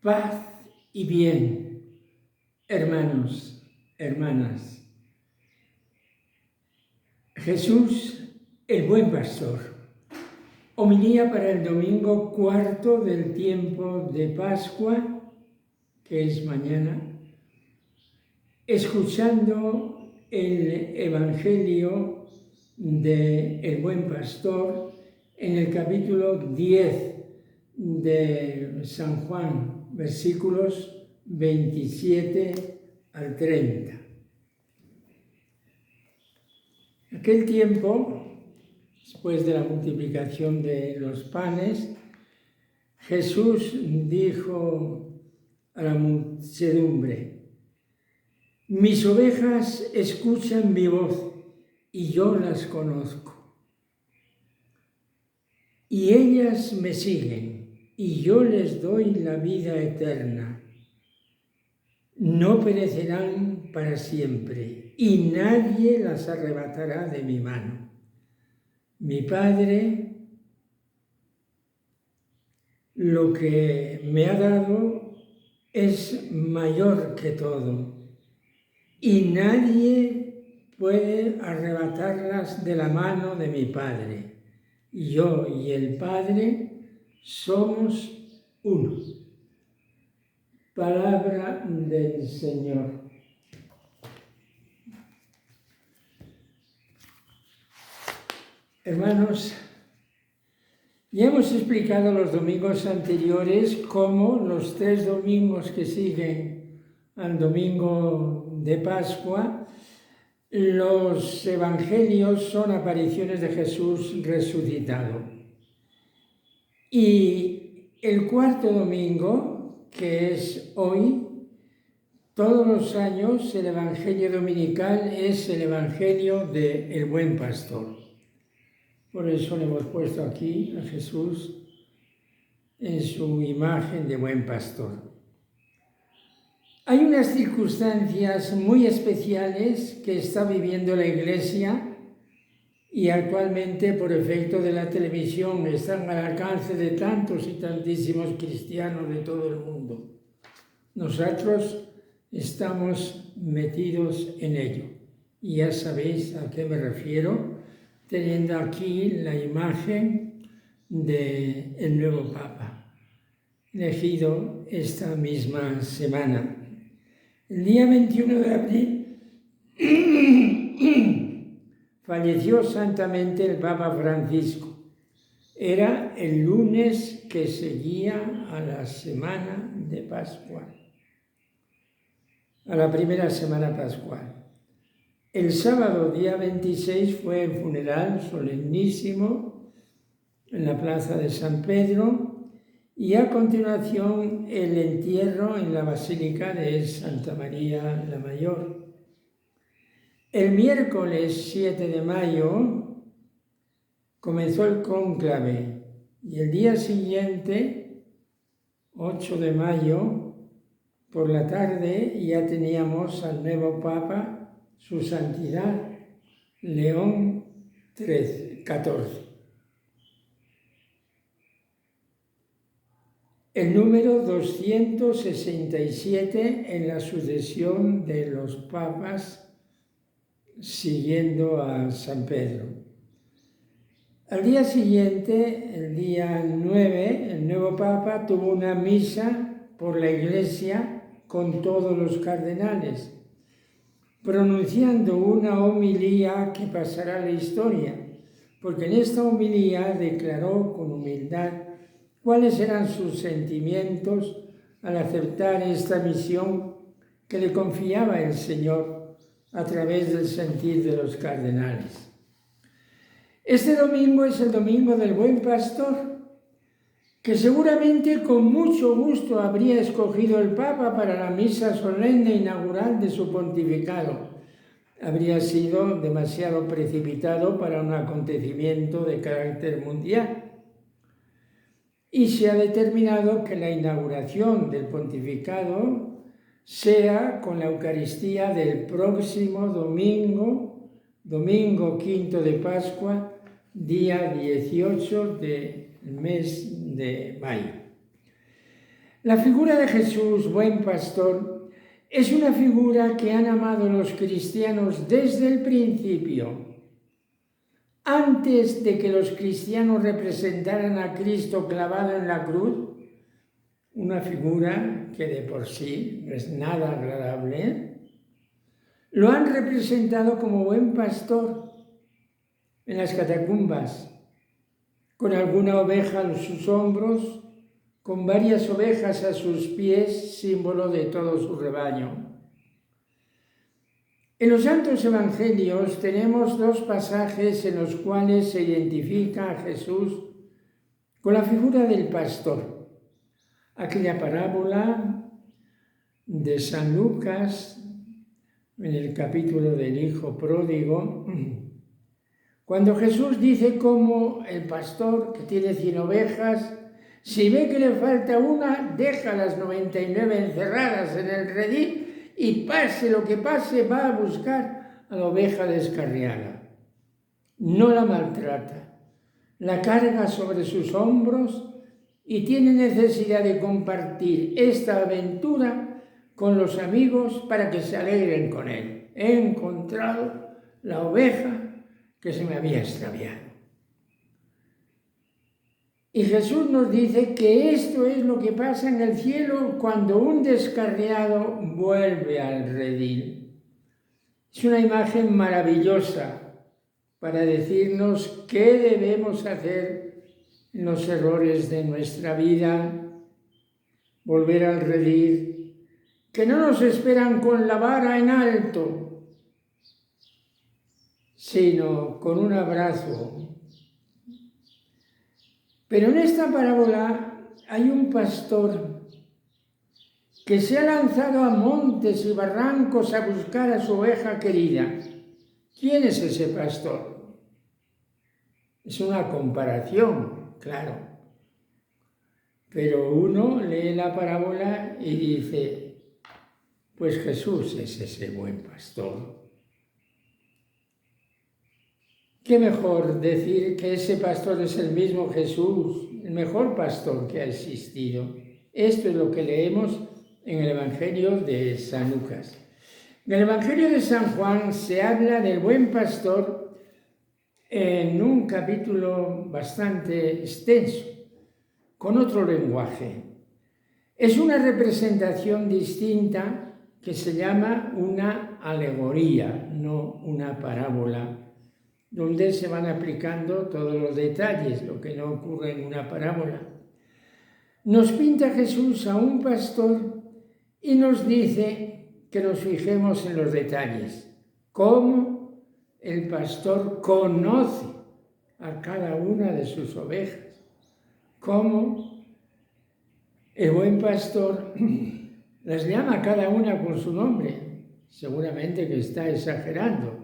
Paz y bien, hermanos, hermanas. Jesús, el buen pastor. Homilía para el domingo cuarto del tiempo de Pascua, que es mañana, escuchando el Evangelio del buen pastor en el capítulo 10 de San Juan, versículos 27 al 30. Aquel tiempo, después de la multiplicación de los panes, Jesús dijo a la muchedumbre: mis ovejas escuchan mi voz y yo las conozco. Y ellas me siguen y yo les doy la vida eterna. No perecerán para siempre y nadie las arrebatará de mi mano. Mi Padre lo que me ha dado es mayor que todo y nadie puede arrebatarlas de la mano de mi Padre. Yo y el Padre somos uno. Palabra del Señor. Hermanos, ya hemos explicado los domingos anteriores cómo los 3 domingos que siguen al domingo de Pascua, los evangelios son apariciones de Jesús resucitado. Y el cuarto domingo, que es hoy, todos los años el evangelio dominical es el evangelio del buen pastor. Por eso le hemos puesto aquí a Jesús en su imagen de buen pastor. Hay unas circunstancias muy especiales que está viviendo la Iglesia y actualmente, por efecto de la televisión, están al alcance de tantos y tantísimos cristianos de todo el mundo. Nosotros estamos metidos en ello. Y ya sabéis a qué me refiero, teniendo aquí la imagen del nuevo Papa, elegido esta misma semana. El día 21 de abril falleció santamente el Papa Francisco. Era el lunes que seguía a la semana de Pascua, a la primera semana pascual. El sábado, día 26, fue el funeral solemnísimo en la plaza de San Pedro y a continuación el entierro en la Basílica de Santa María la Mayor. El miércoles 7 de mayo comenzó el cónclave y el día siguiente, 8 de mayo, por la tarde, ya teníamos al nuevo Papa, su Santidad León XIV. El número 267 en la sucesión de los papas siguiendo a San Pedro. Al día siguiente, el día 9, el nuevo Papa tuvo una misa por la Iglesia con todos los cardenales, pronunciando una homilía que pasará a la historia, porque en esta homilía declaró con humildad cuáles eran sus sentimientos al aceptar esta misión que le confiaba el Señor a través del sentir de los cardenales. Este domingo es el domingo del buen pastor, que seguramente con mucho gusto habría escogido el Papa para la misa solemne inaugural de su pontificado. Habría sido demasiado precipitado para un acontecimiento de carácter mundial. Y se ha determinado que la inauguración del pontificado sea con la Eucaristía del próximo domingo, domingo quinto de Pascua, día 18 del mes de mayo. La figura de Jesús, buen pastor, es una figura que han amado los cristianos desde el principio. Antes de que los cristianos representaran a Cristo clavado en la cruz, una figura que de por sí no es nada agradable, lo han representado como buen pastor en las catacumbas, con alguna oveja a sus hombros, con varias ovejas a sus pies, símbolo de todo su rebaño. En los Santos Evangelios tenemos dos pasajes en los cuales se identifica a Jesús con la figura del pastor. Aquella parábola de San Lucas, en el capítulo del Hijo Pródigo, cuando Jesús dice cómo el pastor que tiene 100 ovejas, si ve que le falta una, deja las 99 encerradas en el redil y pase lo que pase, va a buscar a la oveja descarriada. No la maltrata, la carga sobre sus hombros y tiene necesidad de compartir esta aventura con los amigos para que se alegren con él. He encontrado la oveja que se me había extraviado. Y Jesús nos dice que esto es lo que pasa en el cielo cuando un descarriado vuelve al redil. Es una imagen maravillosa para decirnos qué debemos hacer en los errores de nuestra vida, volver al redil, que no nos esperan con la vara en alto, sino con un abrazo. Pero en esta parábola hay un pastor que se ha lanzado a montes y barrancos a buscar a su oveja querida. ¿Quién es ese pastor? Es una comparación, claro. Pero uno lee la parábola y dice, pues Jesús es ese buen pastor. ¿Qué mejor decir que ese pastor es el mismo Jesús, el mejor pastor que ha existido? Esto es lo que leemos en el Evangelio de San Lucas. En el Evangelio de San Juan se habla del buen pastor en un capítulo bastante extenso, con otro lenguaje. Es una representación distinta que se llama una alegoría, no una parábola, donde se van aplicando todos los detalles, lo que no ocurre en una parábola. Nos pinta Jesús a un pastor y nos dice que nos fijemos en los detalles, cómo el pastor conoce a cada una de sus ovejas, cómo el buen pastor las llama a cada una por su nombre, seguramente que está exagerando.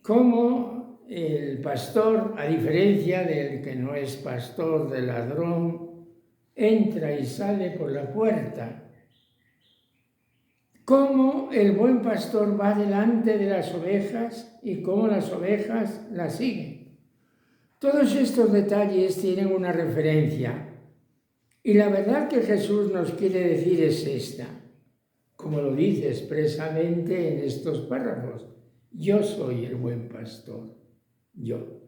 Cómo el pastor, a diferencia del que no es pastor, del ladrón, entra y sale por la puerta. Cómo el buen pastor va delante de las ovejas y cómo las ovejas la siguen. Todos estos detalles tienen una referencia. Y la verdad que Jesús nos quiere decir es esta, como lo dice expresamente en estos párrafos. Yo soy el buen pastor, yo,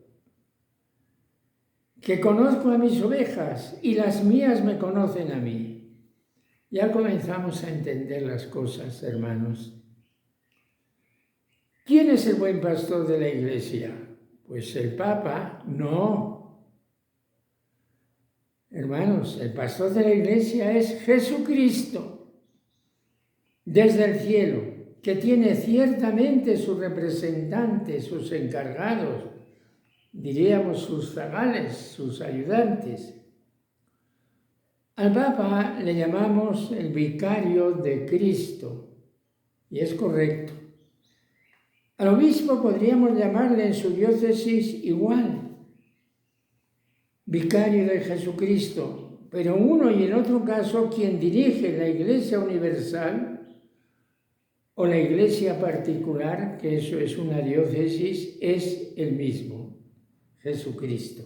que conozco a mis ovejas y las mías me conocen a mí. Ya comenzamos a entender las cosas, hermanos. ¿Quién es el buen pastor de la Iglesia? Pues el Papa, no. Hermanos, el pastor de la Iglesia es Jesucristo, desde el cielo, que tiene ciertamente sus representantes, sus encargados, diríamos sus zagales, sus ayudantes. Al Papa le llamamos el vicario de Cristo, y es correcto. Al obispo podríamos llamarle en su diócesis igual, vicario de Jesucristo, pero en uno y en otro caso quien dirige la Iglesia universal o la Iglesia particular, que eso es una diócesis, es el mismo, Jesucristo.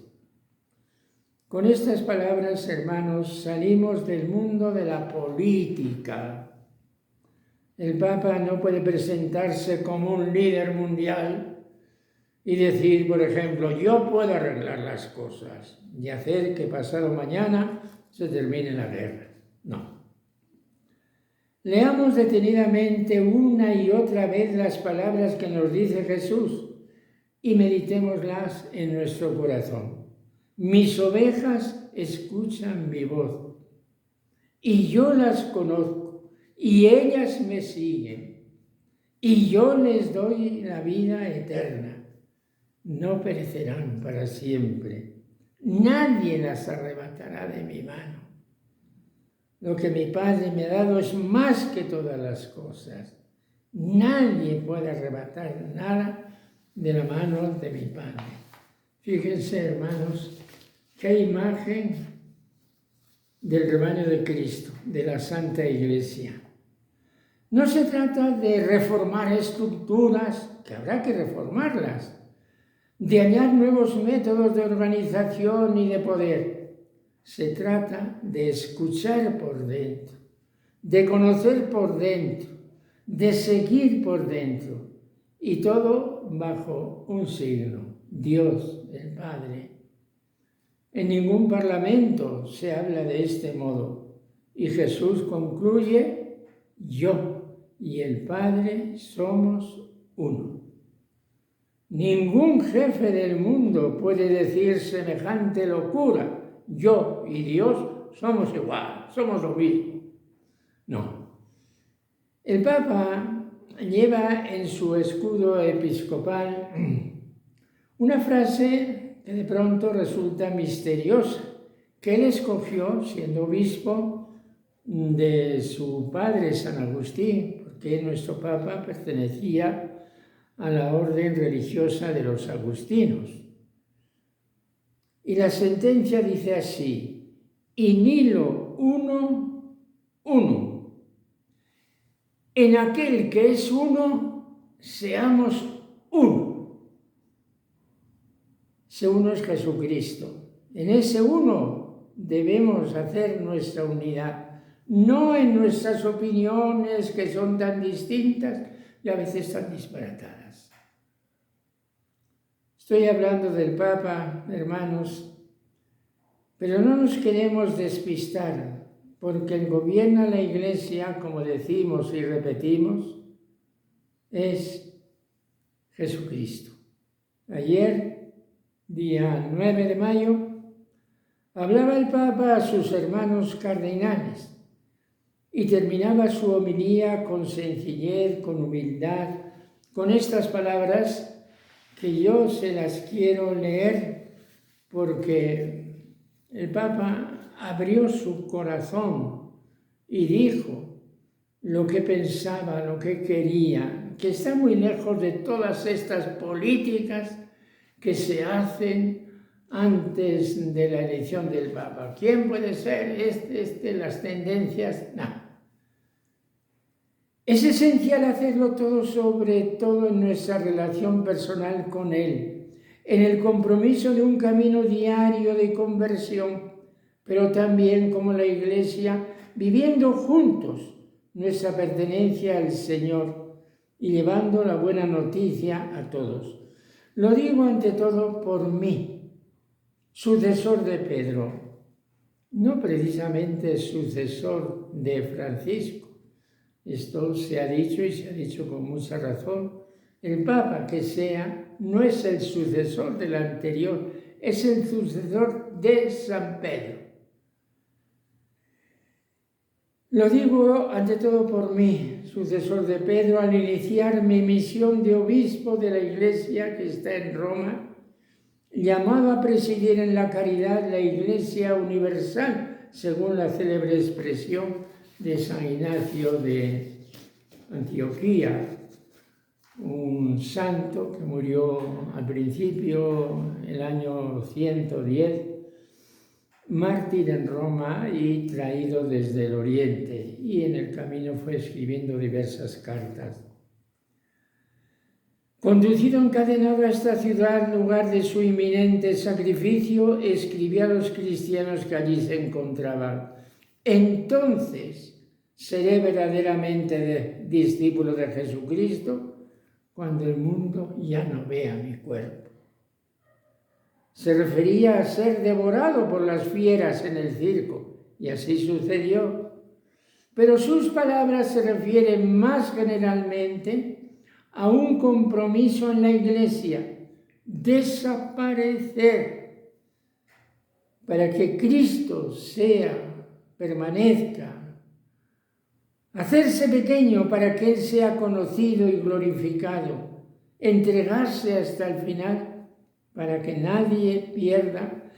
Con estas palabras, hermanos, salimos del mundo de la política. El Papa no puede presentarse como un líder mundial y decir, por ejemplo, yo puedo arreglar las cosas y hacer que pasado mañana se termine la guerra. No. Leamos detenidamente una y otra vez las palabras que nos dice Jesús y meditémoslas en nuestro corazón. Mis ovejas escuchan mi voz y yo las conozco y ellas me siguen y yo les doy la vida eterna. No perecerán para siempre. Nadie las arrebatará de mi mano. Lo que mi Padre me ha dado es más que todas las cosas. Nadie puede arrebatar nada de la mano de mi Padre. Fíjense, hermanos, qué imagen del rebaño de Cristo, de la Santa Iglesia. No se trata de reformar estructuras, que habrá que reformarlas, de hallar nuevos métodos de organización y de poder. Se trata de escuchar por dentro, de conocer por dentro, de seguir por dentro, y todo bajo un signo: Dios, el Padre. En ningún parlamento se habla de este modo, y Jesús concluye: yo y el Padre somos uno. Ningún jefe del mundo puede decir semejante locura: yo y Dios somos igual, somos lo mismo. No. El Papa lleva en su escudo episcopal una frase que de pronto resulta misteriosa, que él escogió siendo obispo de su padre San Agustín, porque nuestro Papa pertenecía a la orden religiosa de los agustinos. Y la sentencia dice así: in illo uno, uno. En aquel que es uno, seamos uno. Ese uno es Jesucristo. En ese uno debemos hacer nuestra unidad, no en nuestras opiniones que son tan distintas y a veces tan disparatadas. Estoy hablando del Papa, hermanos, pero no nos queremos despistar, porque el gobierna la Iglesia, como decimos y repetimos, es Jesucristo. Ayer, día 9 de mayo, hablaba el Papa a sus hermanos cardenales y terminaba su homilía con sencillez, con humildad, con estas palabras que yo se las quiero leer porque el Papa abrió su corazón y dijo lo que pensaba, lo que quería, que está muy lejos de todas estas políticas que se hacen antes de la elección del Papa. ¿Quién puede ser? Las tendencias, no. Es esencial hacerlo todo, sobre todo en nuestra relación personal con Él, en el compromiso de un camino diario de conversión, pero también como la Iglesia, viviendo juntos nuestra pertenencia al Señor y llevando la buena noticia a todos. Lo digo ante todo por mí, sucesor de Pedro, no precisamente sucesor de Francisco. Esto se ha dicho y se ha dicho con mucha razón. El Papa que sea no es el sucesor del anterior, es el sucesor de San Pedro. Lo digo ante todo por mí, sucesor de Pedro, al iniciar mi misión de obispo de la Iglesia que está en Roma, llamado a presidir en la caridad la Iglesia universal, según la célebre expresión de San Ignacio de Antioquía, un santo que murió al principio, el año 110, mártir en Roma y traído desde el Oriente, y en el camino fue escribiendo diversas cartas. Conducido encadenado a esta ciudad, lugar de su inminente sacrificio, escribió a los cristianos que allí se encontraban: entonces seré verdaderamente discípulo de Jesucristo cuando el mundo ya no vea mi cuerpo. Se refería a ser devorado por las fieras en el circo, y así sucedió. Pero sus palabras se refieren más generalmente a un compromiso en la Iglesia: desaparecer para que Cristo permanezca, hacerse pequeño para que Él sea conocido y glorificado, entregarse hasta el final para que nadie pierda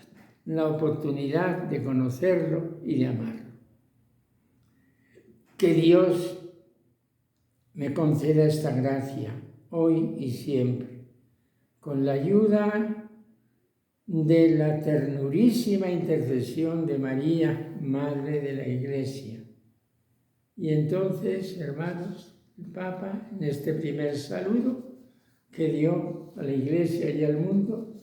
la oportunidad de conocerlo y de amarlo. Que Dios me conceda esta gracia hoy y siempre, con la ayuda de la ternurísima intercesión de María, Madre de la Iglesia. Y entonces, hermanos, el Papa, en este primer saludo que dio a la Iglesia y al mundo,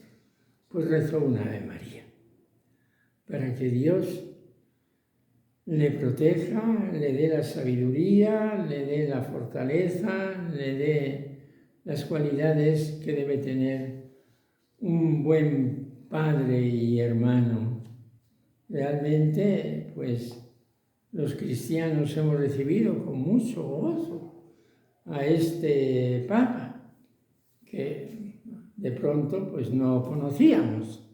pues rezó una Ave María, para que Dios le proteja, le dé la sabiduría, le dé la fortaleza, le dé las cualidades que debe tener un buen padre y hermano. Realmente, pues, los cristianos hemos recibido con mucho gozo a este Papa, que de pronto, pues, no conocíamos.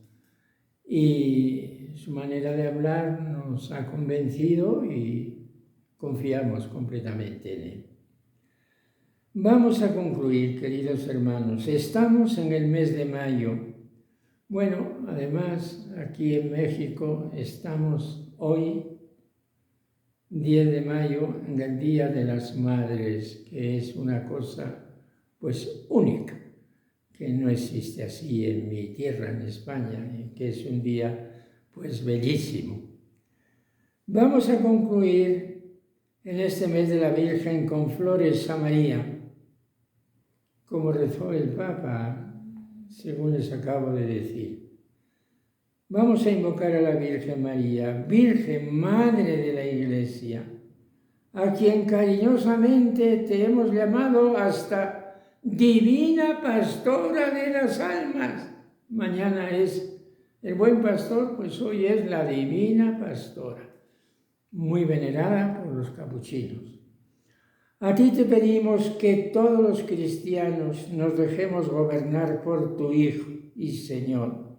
Y su manera de hablar nos ha convencido y confiamos completamente en él. Vamos a concluir, queridos hermanos. Estamos en el mes de mayo. Bueno, además, aquí en México estamos hoy, 10 de mayo, en el Día de las Madres, que es una cosa, pues, única, que no existe así en mi tierra, en España, que es un día, pues, bellísimo. Vamos a concluir en este mes de la Virgen con flores a María, como rezó el Papa, según les acabo de decir. Vamos a invocar a la Virgen María, Virgen Madre de la Iglesia, a quien cariñosamente te hemos llamado hasta Divina Pastora de las almas. Mañana es el Buen Pastor, pues hoy es la Divina Pastora, muy venerada por los capuchinos. A ti te pedimos que todos los cristianos nos dejemos gobernar por tu Hijo y Señor,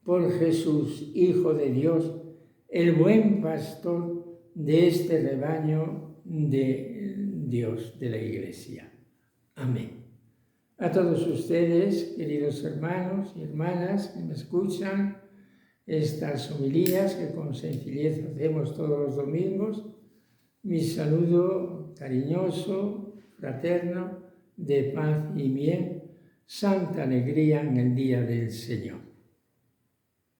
por Jesús, Hijo de Dios, el Buen Pastor de este rebaño de Dios, de la Iglesia. Amén. A todos ustedes, queridos hermanos y hermanas que me escuchan, estas homilías que con sencillez hacemos todos los domingos, mi saludo cariñoso, fraterno, de paz y bien, santa alegría en el día del Señor.